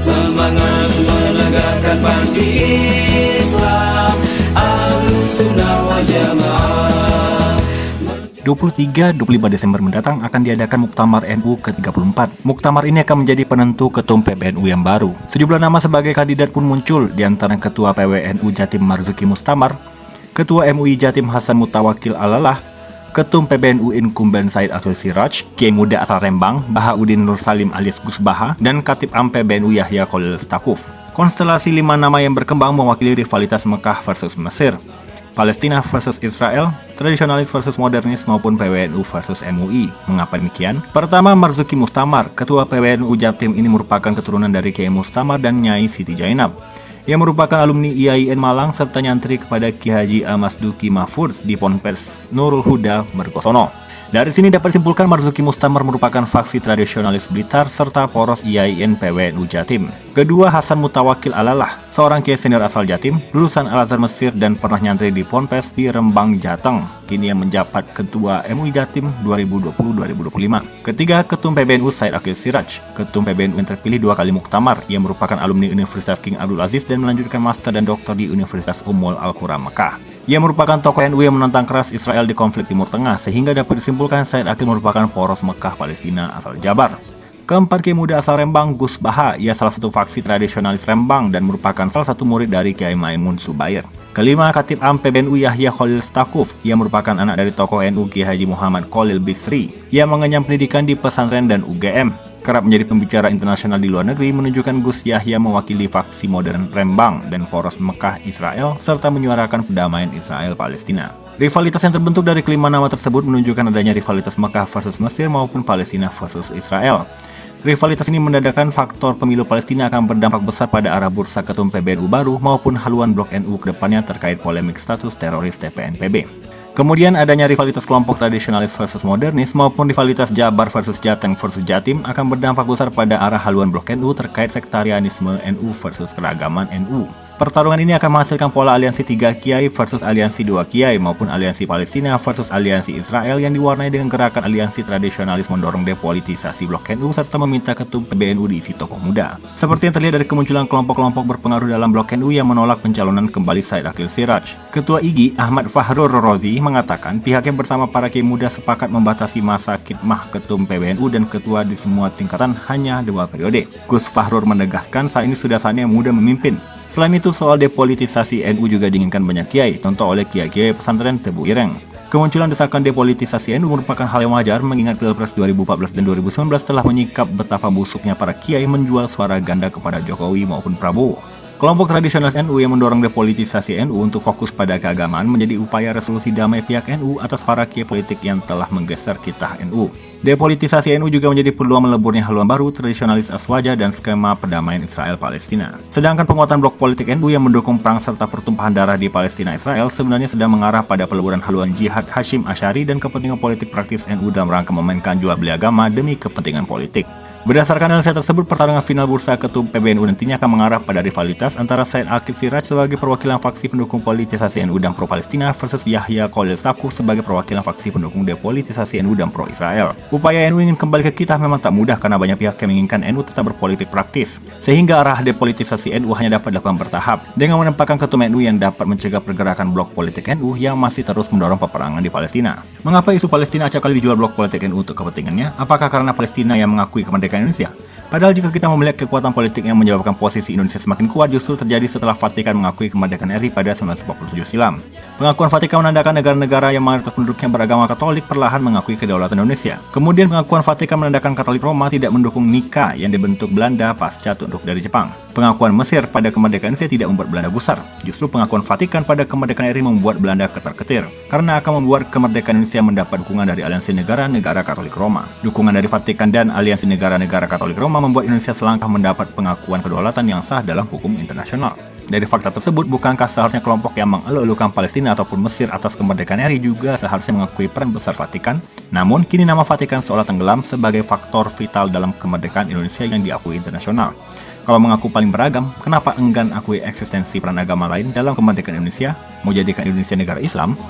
semangat menegakkan panti Islam, Ahlussunnah wal Jamaah. 23-25 Desember mendatang akan diadakan Muktamar NU ke-34. Muktamar ini akan menjadi penentu ketum PBNU yang baru. Sejumlah nama sebagai kandidat pun muncul, di antara Ketua PWNU Jatim Marzuki Mustamar, Ketua MUI Jatim Hasan Mutawakil Alalah, Ketum PBNU Inkumben Said Akhil Siraj, Kiai Muda asal Rembang, Bahauddin Nur Salim alias Gus Baha, dan Katib Am PBNU Yahya Khalil Stakuf. Konstelasi 5 nama yang berkembang mewakili rivalitas Mekah versus Mesir, Palestina versus Israel, tradisionalis versus modernis maupun PWNU versus MUI. Mengapa demikian? Pertama, Marzuki Mustamar, Ketua PWNU Jatim ini merupakan keturunan dari Kiai Mustamar dan Nyai Siti Jainab, yang merupakan alumni IAIN Malang serta nyantri kepada Ki Haji Ahmad Duki Mahfudz di Ponpes Nurul Huda Mergosono. Dari sini dapat disimpulkan Marzuki Mustamar merupakan faksi tradisionalis Blitar serta poros IAIN PWNU Jatim. Kedua, Hasan Mutawakil Alalah, seorang kiai senior asal Jatim, lulusan Al-Azhar Mesir dan pernah nyantri di Ponpes di Rembang, Jateng. Kini yang menjabat Ketua MUI Jatim 2020-2025. Ketiga, Ketum PBNU Said Akhil Siraj, Ketum PBNU yang terpilih 2 kali Muktamar, yang merupakan alumni Universitas King Abdul Aziz dan melanjutkan master dan doktor di Universitas Ummul Al-Qura Mekah. Ia merupakan tokoh NU yang menentang keras Israel di konflik Timur Tengah, sehingga dapat disimpulkan Said Akhil merupakan poros Mekah Palestina asal Jabar. Keempat, Kiai Muda asal Rembang, Gus Baha. Ia salah satu faksi tradisionalis Rembang dan merupakan salah satu murid dari Kiai Maimun Subair. Kelima, Katib Am PBNU Yahya Khalil Stakuf. Ia merupakan anak dari tokoh NU Kiai Haji Muhammad Khalil Bisri. Ia mengenyam pendidikan di pesantren dan UGM. Kerap menjadi pembicara internasional di luar negeri, menunjukkan Gus Yahya mewakili faksi modern Rembang dan poros Mekah Israel, serta menyuarakan perdamaian Israel-Palestina. Rivalitas yang terbentuk dari kelima nama tersebut menunjukkan adanya rivalitas Mekah versus Mesir maupun Palestina versus Israel. Rivalitas ini menandakan faktor pemilu Palestina akan berdampak besar pada arah bursa ketum PBNU baru maupun haluan blok NU ke depannya terkait polemik status teroris TPNPB. Kemudian adanya rivalitas kelompok tradisionalis versus modernis maupun rivalitas Jabar versus Jateng versus Jatim akan berdampak besar pada arah haluan blok NU terkait sektarianisme NU versus keragaman NU. Pertarungan ini akan menghasilkan pola aliansi 3 kiai versus aliansi 2 kiai maupun aliansi Palestina versus aliansi Israel yang diwarnai dengan gerakan aliansi tradisionalis mendorong depolitisasi blok NU serta meminta ketum PBNU diisi tokoh muda. Seperti yang terlihat dari kemunculan kelompok-kelompok berpengaruh dalam blok NU yang menolak pencalonan kembali Said Akhil Siraj. Ketua IGI Ahmad Fahrur Rozi mengatakan pihaknya bersama para kiai muda sepakat membatasi masa khidmah ketum PBNU dan ketua di semua tingkatan hanya 2 periode. Gus Fahrur menegaskan saat ini sudah saatnya muda memimpin. Selain itu, soal depolitisasi NU juga diinginkan banyak kiai, contoh oleh kiai-kiai pesantren Tebu Ireng. Kemunculan desakan depolitisasi NU merupakan hal yang wajar mengingat Pilpres 2014 dan 2019 telah menyikap betapa busuknya para kiai menjual suara ganda kepada Jokowi maupun Prabowo. Kelompok tradisionalis NU yang mendorong depolitisasi NU untuk fokus pada keagamaan menjadi upaya resolusi damai pihak NU atas para kiai politik yang telah menggeser kitah NU. Depolitisasi NU juga menjadi peluang meleburnya haluan baru tradisionalis Aswaja dan skema perdamaian Israel-Palestina. Sedangkan penguatan blok politik NU yang mendukung perang serta pertumpahan darah di Palestina-Israel sebenarnya sedang mengarah pada peleburan haluan jihad Hashim Asy'ari dan kepentingan politik praktis NU dalam rangka memainkan jual beli agama demi kepentingan politik. Berdasarkan analisa tersebut, pertarungan final bursa ketum PBNU nantinya akan mengarah pada rivalitas antara Said Akhil Siraj sebagai perwakilan faksi pendukung politisasi NU dan pro-Palestina versus Yahya Khalil Stakuf sebagai perwakilan faksi pendukung depolitisasi NU dan pro-Israel. Upaya NU ingin kembali ke kitah memang tak mudah karena banyak pihak yang menginginkan NU tetap berpolitik praktis, sehingga arah depolitisasi NU hanya dapat dilakukan bertahap dengan menempatkan ketum NU yang dapat mencegah pergerakan blok politik NU yang masih terus mendorong peperangan di Palestina. Mengapa isu Palestina acap kali dijual blok politik NU untuk kepentingannya? Apakah karena Palestina yang mengakui kemerdekaan Indonesia? Padahal jika kita melihat kekuatan politik yang menyebabkan posisi Indonesia semakin kuat justru terjadi setelah Vatikan mengakui kemerdekaan RI pada 1947 silam. Pengakuan Vatikan menandakan negara-negara yang mayoritas penduduknya beragama Katolik perlahan mengakui kedaulatan Indonesia. Kemudian pengakuan Vatikan menandakan Katolik Roma tidak mendukung Nika yang dibentuk Belanda pasca tunduk dari Jepang. Pengakuan Mesir pada kemerdekaan Indonesia tidak membuat Belanda gusar. Justru pengakuan Vatikan pada kemerdekaan RI membuat Belanda ketar-ketir karena akan membuat kemerdekaan Indonesia mendapat dukungan dari aliansi negara-negara Katolik Roma. Dukungan dari Vatikan dan aliansi negara-negara Katolik Roma membuat Indonesia selangkah mendapat pengakuan kedaulatan yang sah dalam hukum internasional. Dari fakta tersebut, bukankah seharusnya kelompok yang mengeluh-elukan Palestina ataupun Mesir atas kemerdekaan RI juga seharusnya mengakui peran besar Vatikan? Namun, kini nama Vatikan seolah tenggelam sebagai faktor vital dalam kemerdekaan Indonesia yang diakui internasional. Kalau mengaku paling beragam, kenapa enggan akui eksistensi peran agama lain dalam kemerdekaan Indonesia? Mau jadikan Indonesia negara Islam?